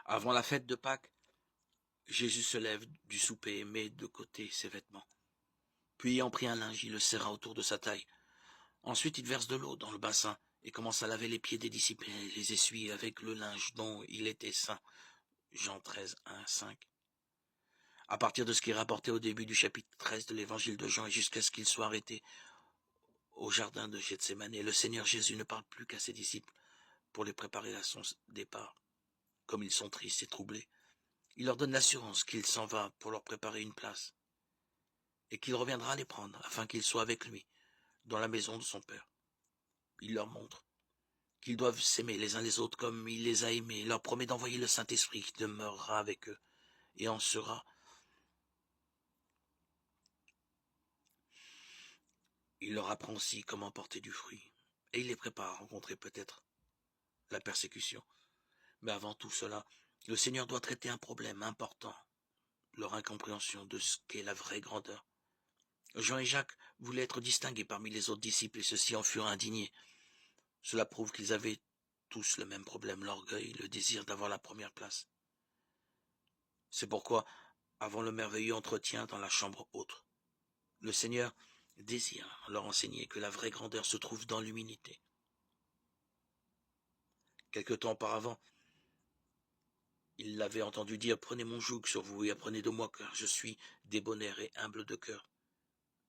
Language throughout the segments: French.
Avant la fête de Pâques, Jésus se lève du souper et met de côté ses vêtements. Puis, ayant pris un linge, il le serra autour de sa taille. Ensuite, il verse de l'eau dans le bassin et commence à laver les pieds des disciples et les essuie avec le linge dont il était saint. Jean 13, 1, 5. À partir de ce qui est rapporté au début du chapitre 13 de l'évangile de Jean et jusqu'à ce qu'il soit arrêté au jardin de Gethsémane, le Seigneur Jésus ne parle plus qu'à ses disciples pour les préparer à son départ. Comme ils sont tristes et troublés, il leur donne l'assurance qu'il s'en va pour leur préparer une place et qu'il reviendra les prendre afin qu'ils soient avec lui dans la maison de son Père. Il leur montre qu'ils doivent s'aimer les uns les autres comme il les a aimés. Il leur promet d'envoyer le Saint-Esprit qui demeurera avec eux et en sera. Il leur apprend aussi comment porter du fruit et il les prépare à rencontrer peut-être la persécution. Mais avant tout cela, le Seigneur doit traiter un problème important, leur incompréhension de ce qu'est la vraie grandeur. Jean et Jacques voulaient être distingués parmi les autres disciples et ceux-ci en furent indignés. Cela prouve qu'ils avaient tous le même problème, l'orgueil, le désir d'avoir la première place. C'est pourquoi, avant le merveilleux entretien dans la chambre haute, le Seigneur désire leur enseigner que la vraie grandeur se trouve dans l'humilité. Quelque temps auparavant, il l'avait entendu dire « Prenez mon joug sur vous et apprenez de moi, car je suis débonnaire et humble de cœur,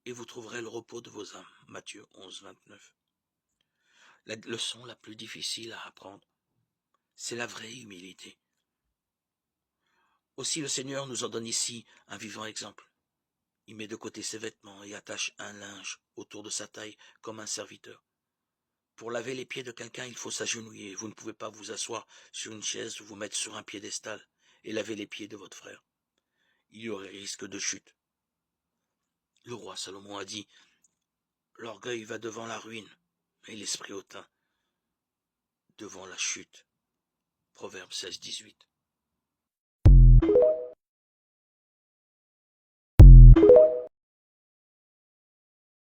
et vous trouverez le repos de vos âmes. » Matthieu 11, 29. La leçon la plus difficile à apprendre, c'est la vraie humilité. Aussi le Seigneur nous en donne ici un vivant exemple. Il met de côté ses vêtements et attache un linge autour de sa taille comme un serviteur. Pour laver les pieds de quelqu'un, il faut s'agenouiller. Vous ne pouvez pas vous asseoir sur une chaise ou vous mettre sur un piédestal et laver les pieds de votre frère. Il y aurait risque de chute. Le roi Salomon a dit « L'orgueil va devant la ruine, et l'esprit hautain devant la chute. » Proverbe 16, 18.